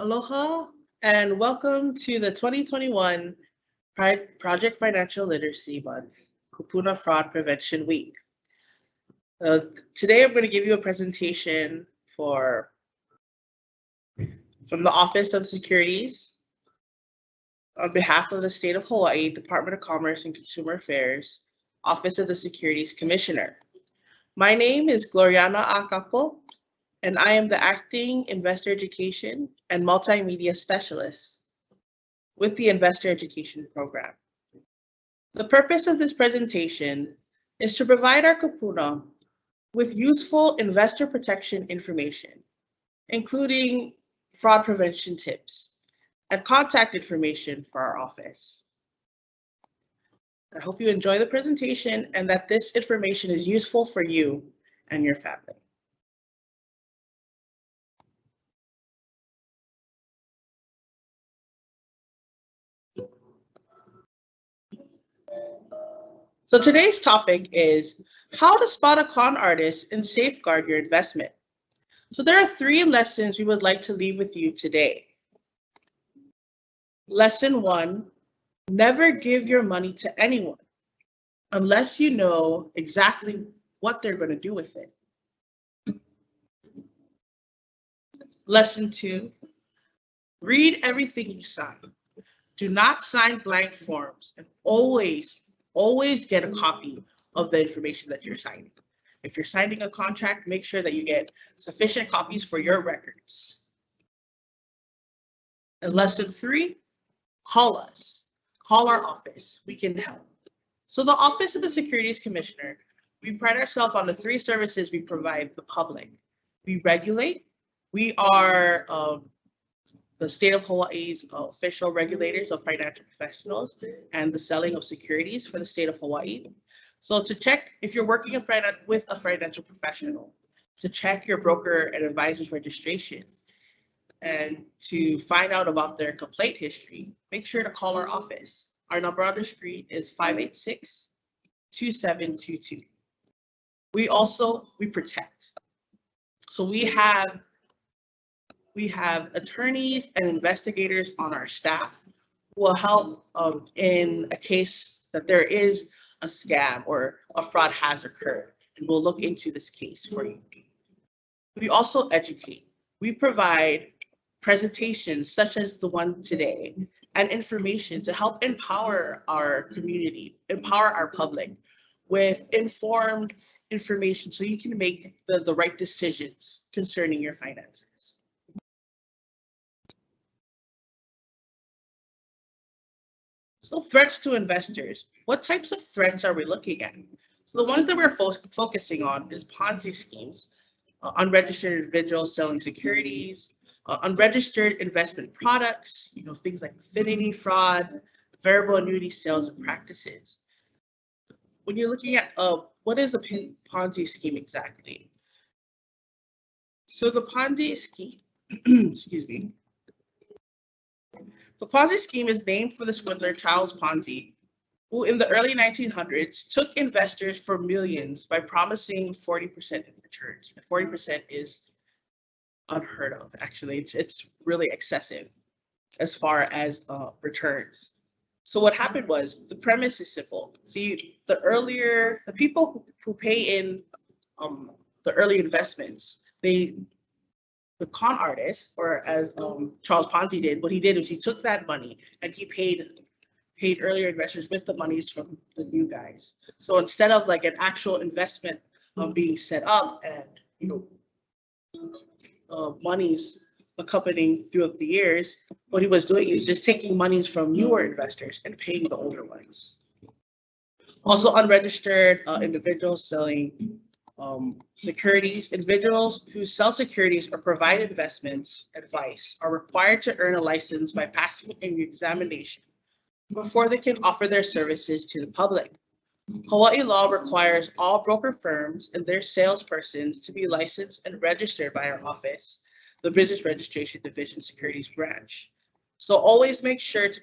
Aloha and welcome to the 2021 Project Financial Literacy Month, Kupuna Fraud Prevention Week. Today I'm going to give you a presentation from the Office of Securities on behalf of the State of Hawaii, Department of Commerce and Consumer Affairs, Office of the Securities Commissioner. My name is Gloriana Akapo, and I am the Acting Investor Education and Multimedia Specialist with the Investor Education Program. The purpose of this presentation is to provide our kupuna with useful investor protection information, including fraud prevention tips and contact information for our office. I hope you enjoy the presentation and that this information is useful for you and your family. So today's topic is how to spot a con artist and safeguard your investment. So there are 3 lessons we would like to leave with you today. Lesson 1, never give your money to anyone unless you know exactly what they're going to do with it. Lesson 2, read everything you sign. Do not sign blank forms and always get a copy of the information that you're signing. If you're signing a contract, make sure that you get sufficient copies for your records. And lesson 3, call us. Call our office. We can help. So the Office of the Securities Commissioner, we pride ourselves on the 3 services we provide the public. We regulate. We are the state of Hawaii's official regulators of financial professionals and the selling of securities for the state of Hawaii. So to check if you're working with a financial professional, to check your broker and advisor's registration, and to find out about their complaint history, make sure to call our office. Our number on the screen is 586-2722. We protect. So we have attorneys and investigators on our staff who will help in a case that there is a scam or a fraud has occurred, and we'll look into this case for you. We also educate. We provide presentations such as the one today and information to help empower our community, empower our public with informed information so you can make the right decisions concerning your finances. So threats to investors. What types of threats are we looking at? So the ones that we're focusing on is Ponzi schemes, unregistered individuals selling securities, unregistered investment products, things like affinity fraud, variable annuity sales and practices. When you're looking at what is a Ponzi scheme exactly? So the Ponzi scheme, excuse me. The Ponzi scheme is named for the swindler Charles Ponzi, who in the early 1900s took investors for millions by promising 40% in returns. 40% is unheard of, actually. It's really excessive as far as returns. So what happened was, the premise is simple. See, the people who pay in the early investments, the con artist, or as Charles Ponzi did, what he did was he took that money and he paid earlier investors with the monies from the new guys. So instead of like an actual investment being set up and monies accompanying throughout the years, what he was doing is just taking monies from newer investors and paying the older ones. Also, unregistered individuals selling securities. Individuals who sell securities or provide investments advice are required to earn a license by passing an examination before they can offer their services to the public. Hawaii law requires all broker firms and their salespersons to be licensed and registered by our office, the Business Registration Division Securities Branch. So always make sure to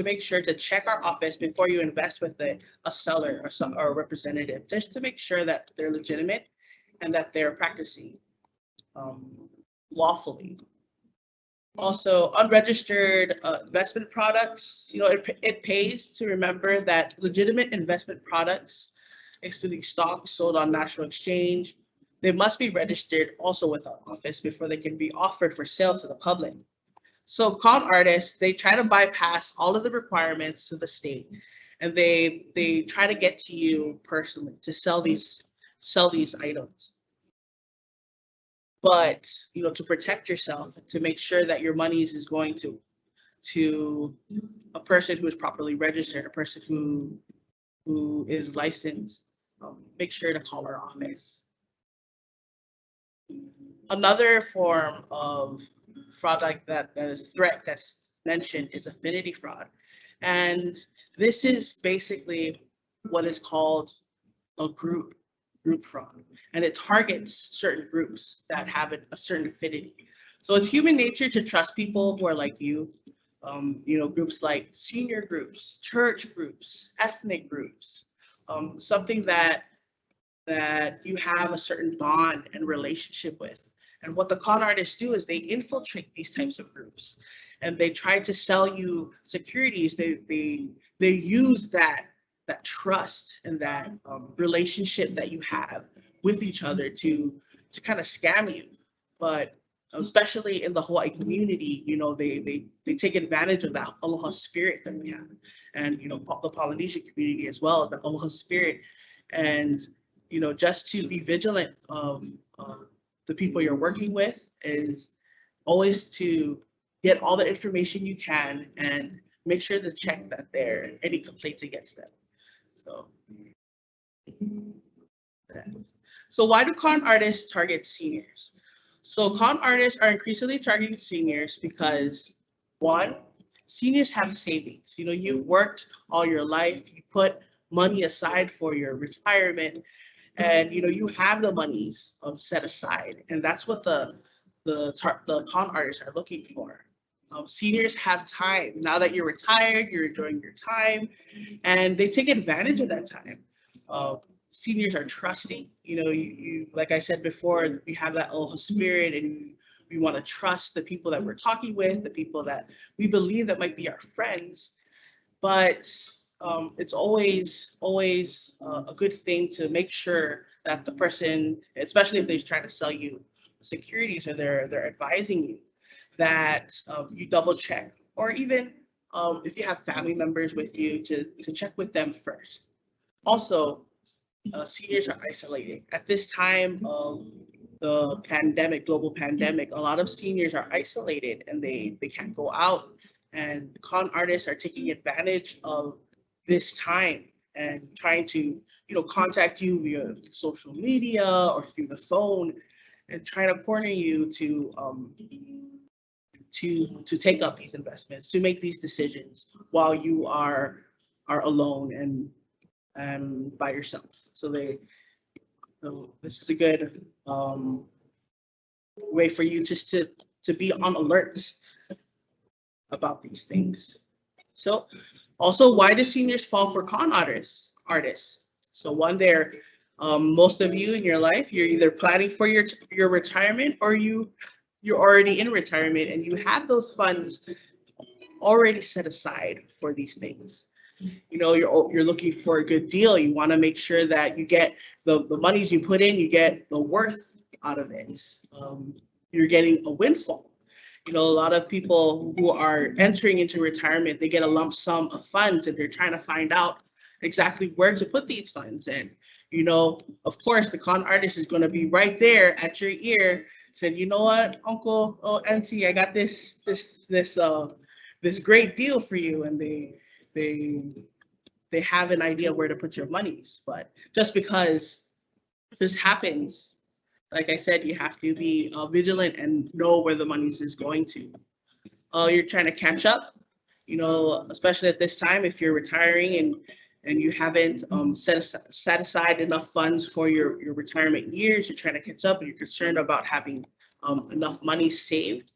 make sure to check our office before you invest with a seller or a representative, just to make sure that they're legitimate and that they're practicing lawfully. Also, unregistered investment products. It pays to remember that legitimate investment products, excluding stocks sold on national exchange, they must be registered also with our office before they can be offered for sale to the public. So con artists, they try to bypass all of the requirements to the state, and they try to get to you personally to sell these items. But to protect yourself, to make sure that your money is going to a person who is properly registered, a person who is licensed, make sure to call our office. Another form of fraud like that is a threat that's mentioned is affinity fraud. And this is basically what is called a group fraud. And it targets certain groups that have a certain affinity. So it's human nature to trust people who are like you. Groups like senior groups, church groups, ethnic groups, something that you have a certain bond and relationship with. And what the con artists do is they infiltrate these types of groups, and they try to sell you securities. They use that trust and that relationship that you have with each other to kind of scam you. But especially in the Hawaii community, they take advantage of that aloha spirit that we have, and the Polynesian community as well, the aloha spirit, and just to be vigilant of the people you're working with is always to get all the information you can and make sure to check that there are any complaints against them. So why do con artists target seniors? So con artists are increasingly targeting seniors because, one, seniors have savings. You've worked all your life, you put money aside for your retirement, and you have the monies set aside, and that's what the con artists are looking for. Seniors have time. Now that you're retired, you're enjoying your time, and they take advantage of that time. Seniors are trusting. You like I said before, we have that aloha spirit, and we want to trust the people that we're talking with, the people that we believe that might be our friends. But it's always a good thing to make sure that the person, especially if they're trying to sell you securities or they're advising you, that you double check, or even if you have family members with you, to check with them first. Also, seniors are isolated at this time of the global pandemic. A lot of seniors are isolated and they can't go out, and con artists are taking advantage of this time and trying to contact you via social media or through the phone, and trying to corner you to take up these investments, to make these decisions while you are alone and by yourself. So this is a good way for you just to be on alert about these things. So also, why do seniors fall for con artists? So one, there, most of you in your life, you're either planning for your retirement, or you're already in retirement and you have those funds already set aside for these things. You're looking for a good deal. You want to make sure that you get the monies you put in, you get the worth out of it. You're getting a windfall. A lot of people who are entering into retirement, they get a lump sum of funds, and they're trying to find out exactly where to put these funds. And of course, the con artist is going to be right there at your ear, saying, "You know what, Uncle, Auntie, I got this great deal for you," and they have an idea where to put your monies. But just because this happens, like I said, you have to be vigilant and know where the money is going to. You're trying to catch up, especially at this time, if you're retiring and you haven't set aside enough funds for your retirement years. You're trying to catch up, and you're concerned about having enough money saved.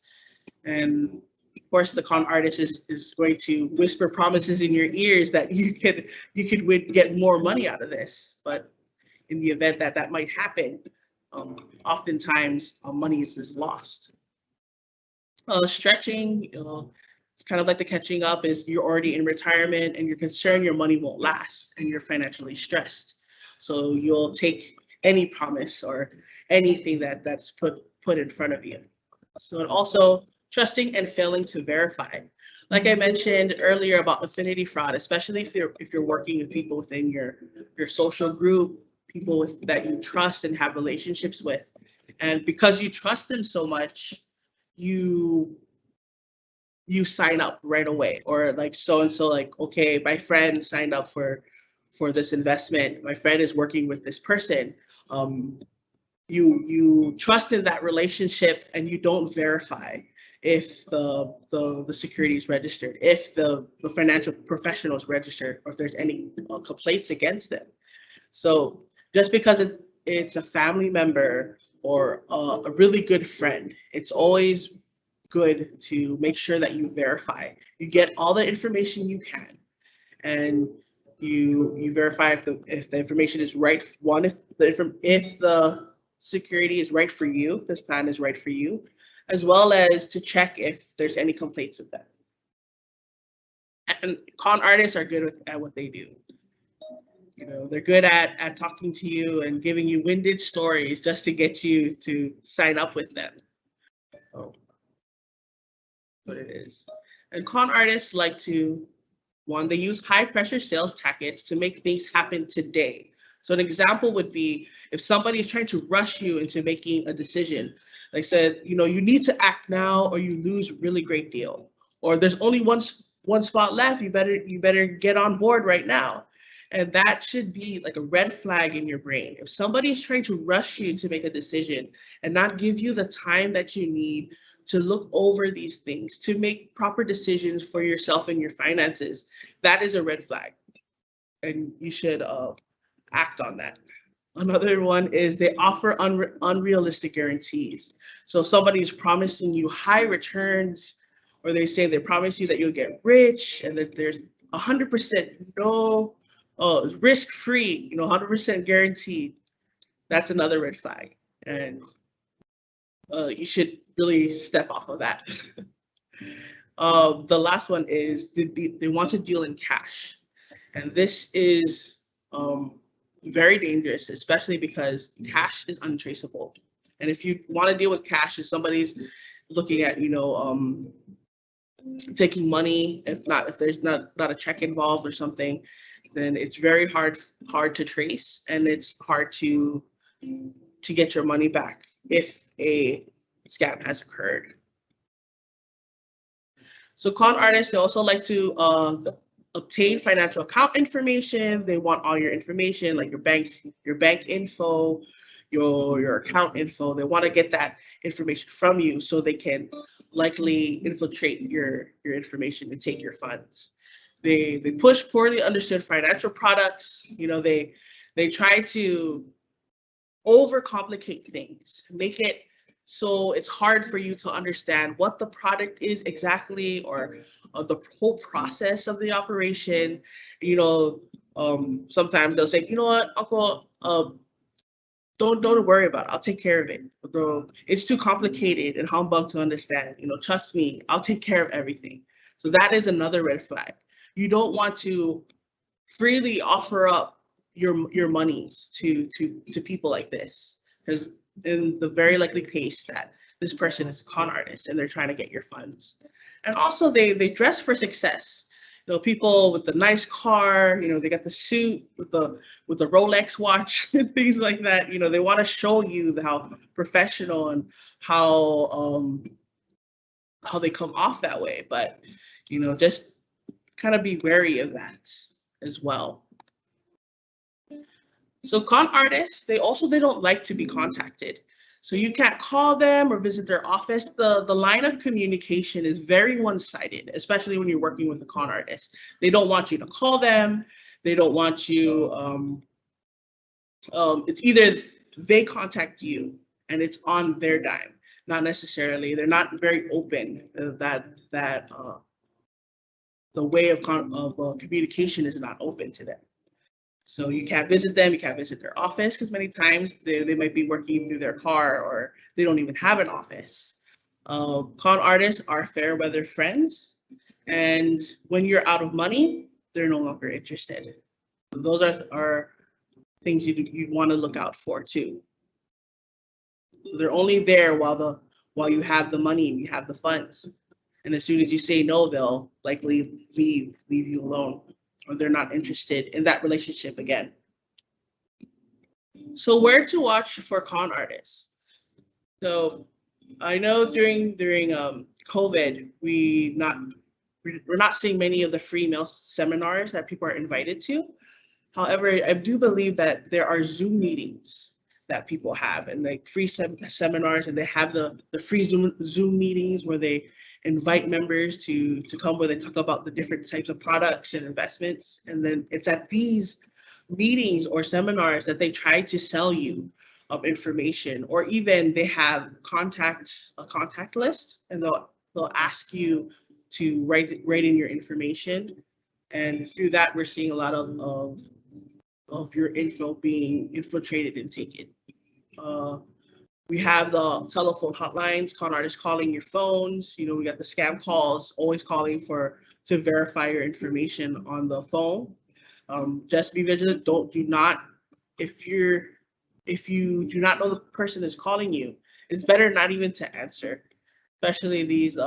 And of course, the con artist is going to whisper promises in your ears that you could get more money out of this. But in the event that might happen, oftentimes money is lost. Stretching, it's kind of like the catching up is you're already in retirement and you're concerned your money won't last and you're financially stressed. So you'll take any promise or anything that's put in front of you. So and also trusting and failing to verify. Like I mentioned earlier about affinity fraud, especially if you're working with people within your social group, people that you trust and have relationships with. And because you trust them so much, you you sign up right away, or like so and so, like, okay, my friend signed up for this investment, my friend is working with this person. um you trust in that relationship and you don't verify if the security is registered, if the financial professional is registered, or if there's any complaints against them. So just because it's a family member or a really good friend, it's always good to make sure that you verify. You get all the information you can, and you verify if the information is right. One, if the security is right for you, if this plan is right for you, as well as to check if there's any complaints with that. And con artists are good at what they do. They're good at talking to you and giving you winded stories just to get you to sign up with them. Oh, what it is. And con artists like to, one, they use high pressure sales tactics to make things happen today. So an example would be if somebody is trying to rush you into making a decision, like said, you need to act now or you lose really great deal. Or there's only one spot left, you better get on board right now. And that should be like a red flag in your brain. If somebody is trying to rush you to make a decision and not give you the time that you need to look over these things, to make proper decisions for yourself and your finances, that is a red flag. And you should act on that. Another one is they offer unrealistic guarantees. So somebody's promising you high returns, or they say they promise you that you'll get rich and that there's 100% no risk free, 100% guaranteed. That's another red flag. And you should really step off of that. The last one is they want to deal in cash. And this is very dangerous, especially because cash is untraceable. And if you want to deal with cash, if somebody's looking at, taking money, if there's not a check involved or something, then it's very hard to trace, and it's hard to get your money back if a scam has occurred. So con artists, they also like to obtain financial account information. They want all your information, like your bank info, your account info. They want to get that information from you so they can likely infiltrate your information and take your funds. They push poorly understood financial products. They try to overcomplicate things, make it so it's hard for you to understand what the product is exactly, or the whole process of the operation. Sometimes they'll say, what, Uncle, don't worry about it. I'll take care of it. Bro, it's too complicated and humbug to understand. Trust me, I'll take care of everything. So that is another red flag. You don't want to freely offer up your monies to people like this, because in the very likely case that this person is a con artist and they're trying to get your funds. And also they dress for success. People with the nice car, they got the suit with the Rolex watch and things like that. They want to show you how professional and how they come off that way. But just kind of be wary of that as well. So con artists, they don't like to be contacted. So you can't call them or visit their office. The line of communication is very one-sided, especially when you're working with a con artist. They don't want you to call them. They don't want you, it's either they contact you and it's on their dime, not necessarily. They're not very open that the way of communication is not open to them. So you can't visit them, you can't visit their office, because many times they might be working through their car, or they don't even have an office. Con artists are fair weather friends, and when you're out of money, they're no longer interested. Those are things you want to look out for too. They're only there while you have the money and you have the funds. And as soon as you say no, they'll likely leave you alone, or they're not interested in that relationship again. So where to watch for con artists? So I know during COVID, we're not seeing many of the free mail seminars that people are invited to. However, I do believe that there are Zoom meetings that people have, and like free seminars, and they have the free Zoom meetings where they invite members to come, where they talk about the different types of products and investments. And then it's at these meetings or seminars that they try to sell you information, or even they have a contact list, and they'll ask you to write in your information. And through that, we're seeing a lot of your info being infiltrated and taken. We have the telephone hotlines, con artists calling your phones. You know, we got the scam calls, always calling to verify your information on the phone. Just be vigilant. If you do not know the person is calling you, it's better not even to answer, especially these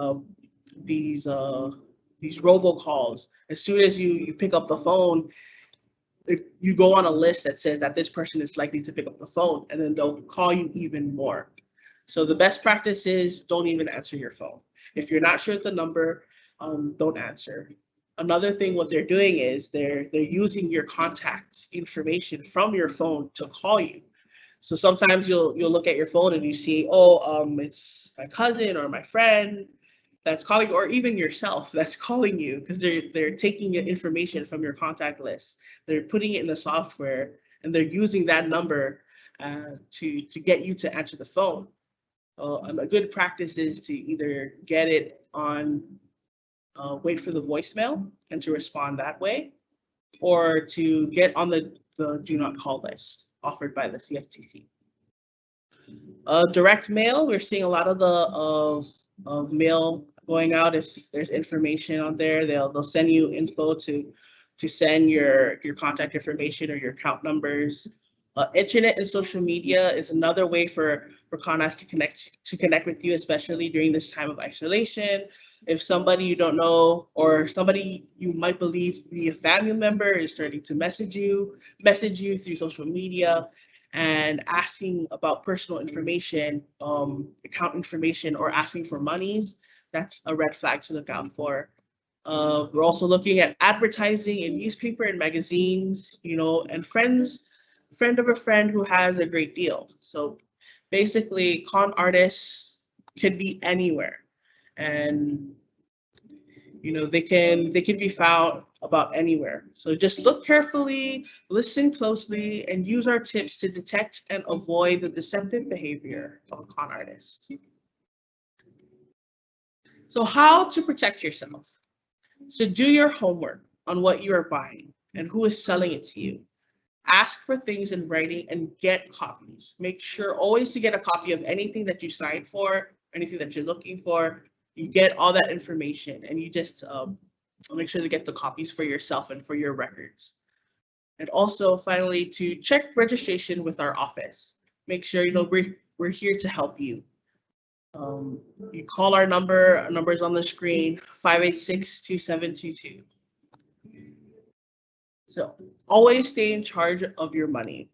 robocalls. As soon as you pick up the phone, you go on a list that says that this person is likely to pick up the phone, and then they'll call you even more. So the best practice is don't even answer your phone. If you're not sure of the number, don't answer. Another thing, what they're doing is they're using your contact information from your phone to call you. So sometimes you'll look at your phone and you see, it's my cousin or my friend that's calling, or even yourself that's calling you, because they're taking your information from your contact list. They're putting it in the software, and they're using that number to get you to answer the phone. A good practice is to either get it on, wait for the voicemail and to respond that way, or to get on the do not call list offered by the CFTC. Direct mail, we're seeing a lot of mail going out. If there's information on there, they'll send you info to send your contact information or your account numbers. Internet and social media is another way for con-artists to connect with you, especially during this time of isolation. If somebody you don't know, or somebody you might believe to be a family member, is starting to message you through social media and asking about personal information, account information, or asking for monies, that's a red flag to look out for. We're also looking at advertising in newspaper and magazines, and friend of a friend who has a great deal. So basically, con artists can be anywhere, and they can be found about anywhere. So just look carefully, listen closely, and use our tips to detect and avoid the deceptive behavior of a con artist. So how to protect yourself? So do your homework on what you are buying and who is selling it to you. Ask for things in writing and get copies. Make sure always to get a copy of anything that you signed for, anything that you're looking for. You get all that information, and you just make sure to get the copies for yourself and for your records. And also, finally, to check registration with our office. Make sure we're here to help you. You call our number. Our number is on the screen: 586-2722. So always stay in charge of your money.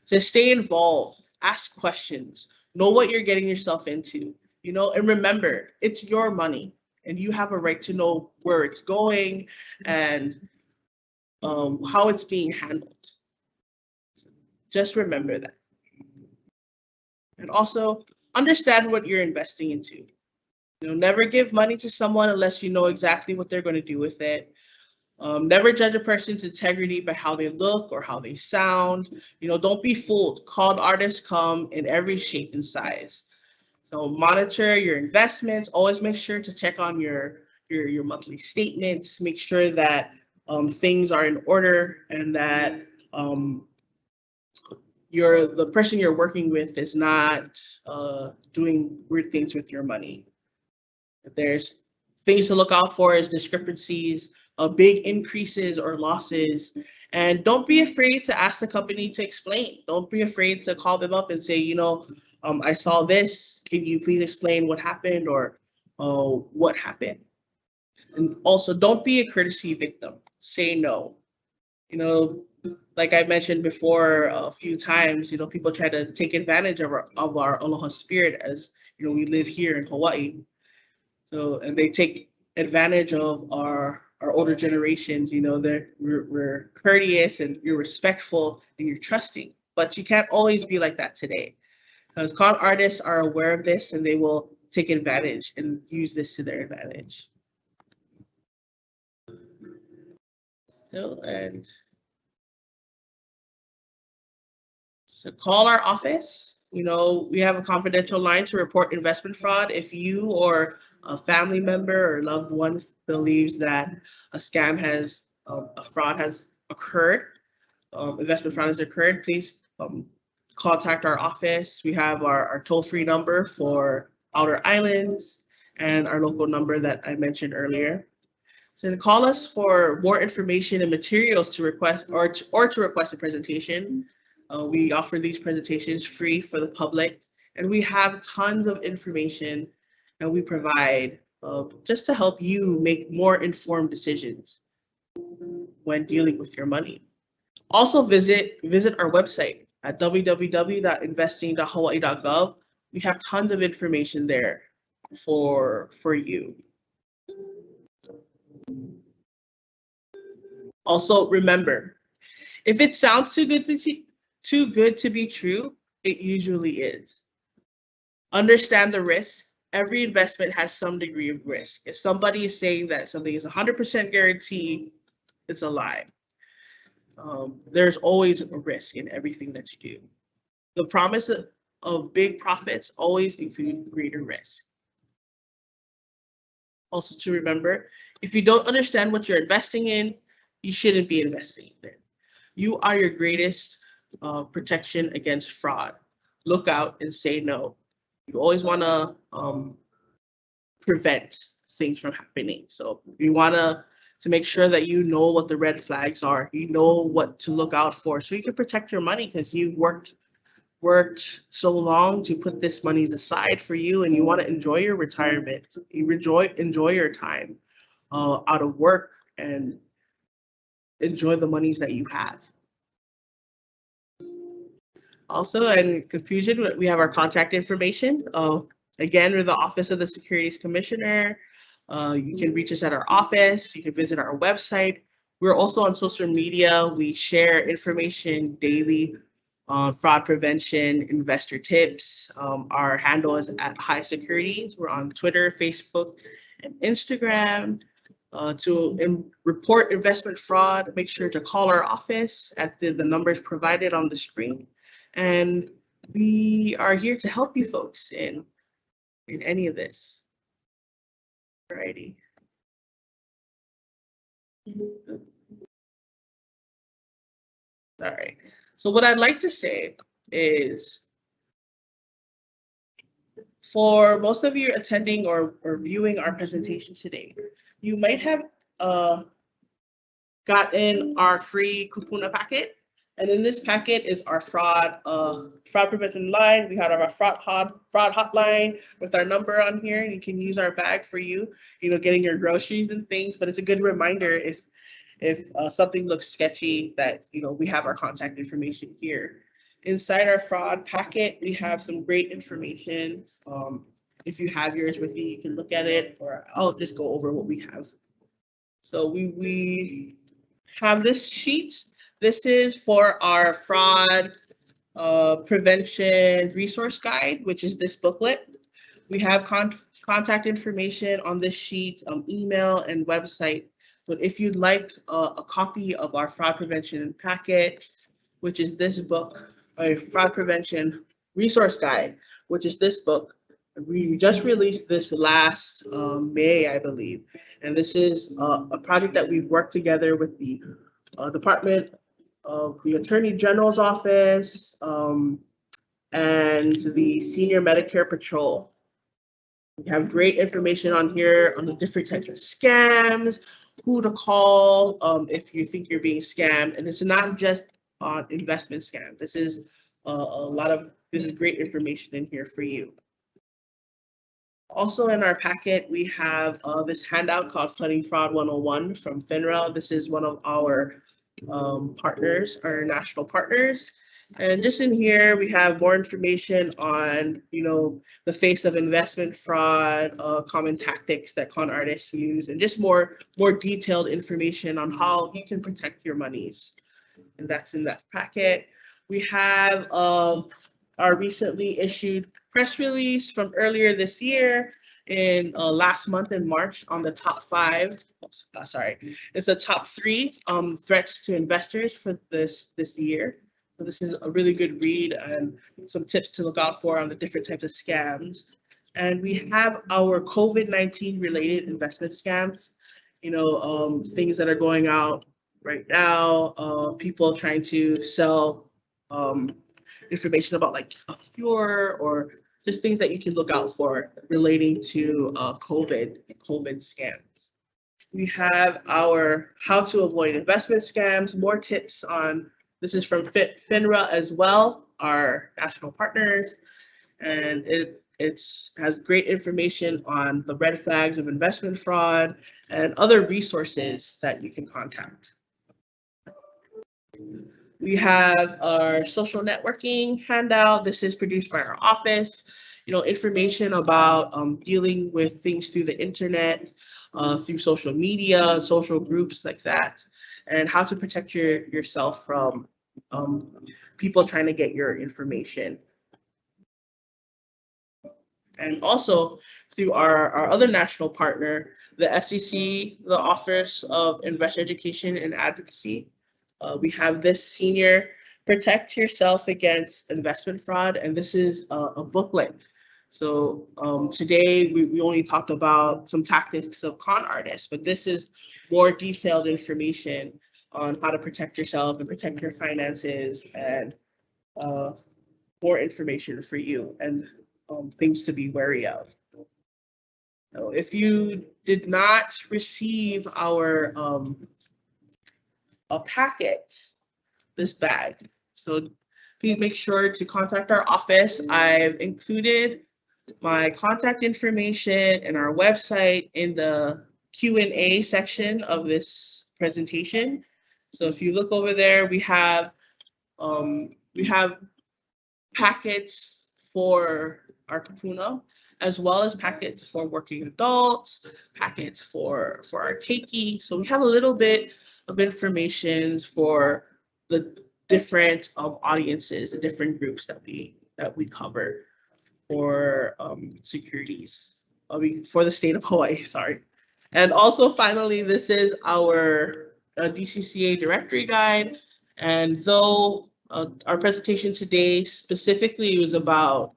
So stay involved, ask questions, know what you're getting yourself into, and remember, it's your money, and you have a right to know where it's going and how it's being handled. So just remember that. And also understand what you're investing into. Never give money to someone unless you know exactly what they're going to do with it. Never judge a person's integrity by how they look or how they sound. Don't be fooled. Con artists come in every shape and size. So monitor your investments. Always make sure to check on your monthly statements. Make sure that things are in order, and that the person you're working with is not doing weird things with your money. There's things to look out for is discrepancies, big increases or losses. And don't be afraid to ask the company to explain. Don't be afraid to call them up and say, I saw this. Can you please explain what happened or what happened? And also, don't be a courtesy victim. Say no. Like I mentioned before a few times, people try to take advantage of our Aloha spirit as, we live here in Hawaii. So, and they take advantage of our older generations. We're courteous and you're respectful and you're trusting, but you can't always be like that today, because con artists are aware of this and they will take advantage and use this to their advantage. So call our office. We have a confidential line to report investment fraud if you or a family member or loved one believes that a scam a fraud has occurred, investment fraud has occurred. Please contact our office. We have our toll-free number for outer islands and our local number that I mentioned earlier. So call us for more information and materials to request or to request a presentation. We offer these presentations free for the public, and we have tons of information that we provide just to help you make more informed decisions when dealing with your money. Also visit our website at www.investing.hawaii.gov. We have tons of information there for you. Also remember, if it sounds too good to be true, it usually is. Understand the risk. Every investment has some degree of risk. If somebody is saying that something is 100% guaranteed, it's a lie. There's always a risk in everything that you do. The promise of big profits always include greater risk. Also to remember, if you don't understand what you're investing in, you shouldn't be investing in it. You are your greatest protection against fraud. Look out and say no. You always want to prevent things from happening. So you want to make sure that you know what the red flags are. You know what to look out for, so you can protect your money, because you've worked so long to put this money aside for you, and you want to enjoy your retirement. You enjoy your time out of work and enjoy the monies that you have. Also, in conclusion, we have our contact information. Again, we're the Office of the Securities Commissioner. You can reach us at our office. You can visit our website. We're also on social media. We share information daily on fraud prevention, investor tips. Our handle is at High Securities. We're on Twitter, Facebook, and Instagram. To report investment fraud, make sure to call our office at the numbers provided on the screen. And we are here to help you folks in any of this. Alrighty. All right. So what I'd like to say is, for most of you attending or viewing our presentation today, you might have gotten our free kupuna packet. And in this packet is our fraud prevention line. We have our fraud hotline with our number on here. You can use our bag for getting your groceries and things. But it's a good reminder if something looks sketchy, that we have our contact information here. Inside our fraud packet, we have some great information. If you have yours with you, you can look at it, or I'll just go over what we have. So we have this sheet. This is for our fraud prevention resource guide, which is this booklet. We have contact information on this sheet, email and website. But if you'd like a copy of our fraud prevention packet, which is this book, a fraud prevention resource guide, which is this book, we just released this last May, I believe. And this is a project that we've worked together with the Department the Attorney General's office, and the Senior Medicare Patrol. We have great information on here on the different types of scams, who to call if you think you're being scammed. And it's not just on investment scams. This is this is great information in here for you. Also in our packet, we have this handout called Funding Fraud 101 from FINRA. This is one of our partners, our national partners. And just in here, we have more information on, the face of investment fraud, common tactics that con artists use, and just more detailed information on how you can protect your monies. And that's in that packet. We have our recently issued press release from earlier this year in last month in March on the top 5. It's the top 3 threats to investors for this year. So this is a really good read and some tips to look out for on the different types of scams. And we have our COVID-19 related investment scams, things that are going out right now, people trying to sell information about like a cure or just things that you can look out for relating to COVID scams. We have our how to avoid investment scams, more tips on, this is from FINRA as well, our national partners, and it has great information on the red flags of investment fraud and other resources that you can contact. We have our social networking handout. This is produced by our office. Information about dealing with things through the internet, through social media, social groups like that, and how to protect yourself from people trying to get your information. And also through our other national partner, the SEC, the Office of Investor Education and Advocacy. We have this senior Protect Yourself Against Investment Fraud, and this is a booklet. So today we only talked about some tactics of con artists, but this is more detailed information on how to protect yourself and protect your finances, and more information for you and things to be wary of. So if you did not receive our a packet, this bag, so please make sure to contact our office. I've included my contact information and our website in the Q&A section of this presentation. So if you look over there, we have packets for our Kupuna, as well as packets for working adults, packets for our keiki. So we have a little bit of information for the different audiences, the different groups that we cover for securities, for the state of Hawaii, sorry. And also finally, this is our DCCA directory guide. And though our presentation today specifically was about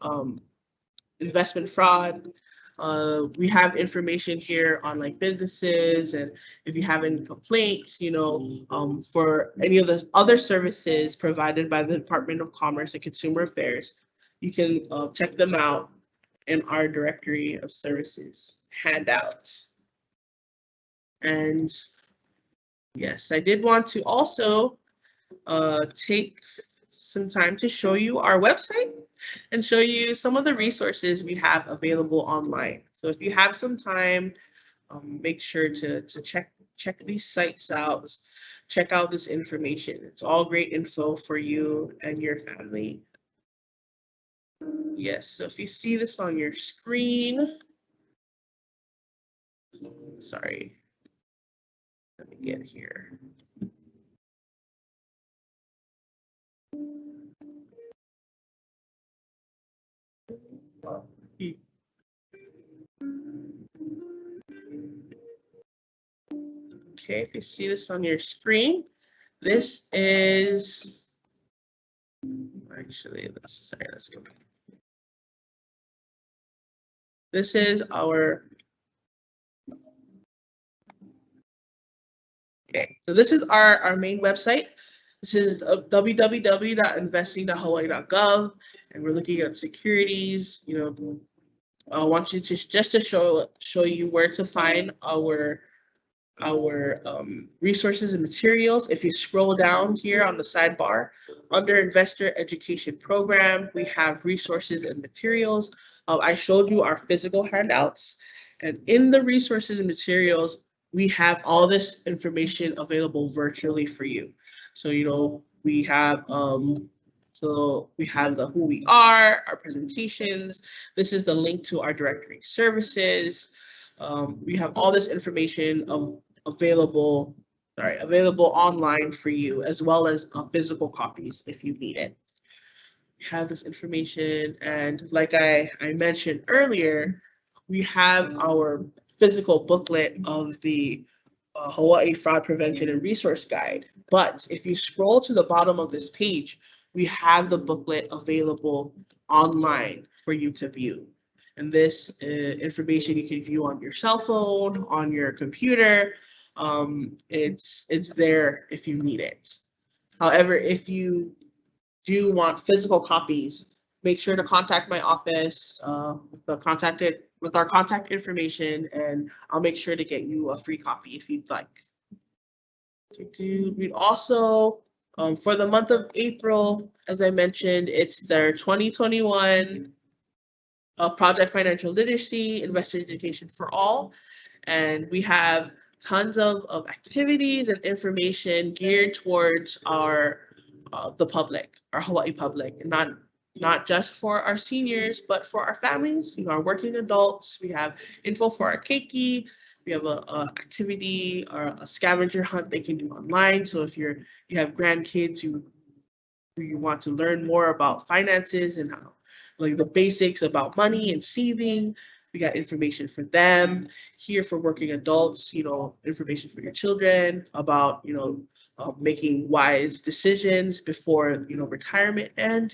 investment fraud, we have information here on like businesses, and if you have any complaints, for any of the other services provided by the Department of Commerce and Consumer Affairs, you can check them out in our directory of services handout. And yes, I did want to also take some time to show you our website and show you some of the resources we have available online. So if you have some time, make sure to check these sites out, check out this information. It's all great info for you and your family. Yes, so if you see this on your screen, sorry, let me get here. Okay, if you see this on your screen, this is, actually, let's go back. This is our, okay, so this is our main website. This is www.investing.hawaii.gov, and we're looking at securities. I want you to just to show you where to find our resources and materials. If you scroll down here on the sidebar, under Investor Education Program, we have resources and materials. I showed you our physical handouts, and in the resources and materials, we have all this information available virtually for you. So we have the who we are, our presentations. This is the link to our directory services. We have all this information available online for you, as well as physical copies if you need it. We have this information, and like I mentioned earlier, we have our physical booklet of the Hawaii Fraud Prevention and Resource Guide. But if you scroll to the bottom of this page, we have the booklet available online for you to view. And this information you can view on your cell phone, on your computer. It's there if you need it. However, if you do want physical copies, make sure to contact my office with our contact information, and I'll make sure to get you a free copy if you'd like. We also, for the month of April, as I mentioned, it's their 2021 Project Financial Literacy, Investor Education for All, and we have tons of activities and information geared towards the public, our Hawaii public, and not just for our seniors, but for our families, our working adults. We have info for our keiki. We have a activity or a scavenger hunt they can do online. So if you have grandkids who you want to learn more about finances and how, like the basics about money and saving, we got information for them. Here for working adults, information for your children about, making wise decisions before, retirement, and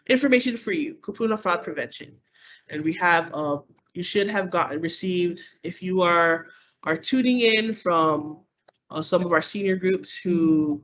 information for you, kupuna fraud prevention. And we have, you should have received, if you are tuning in from some of our senior groups who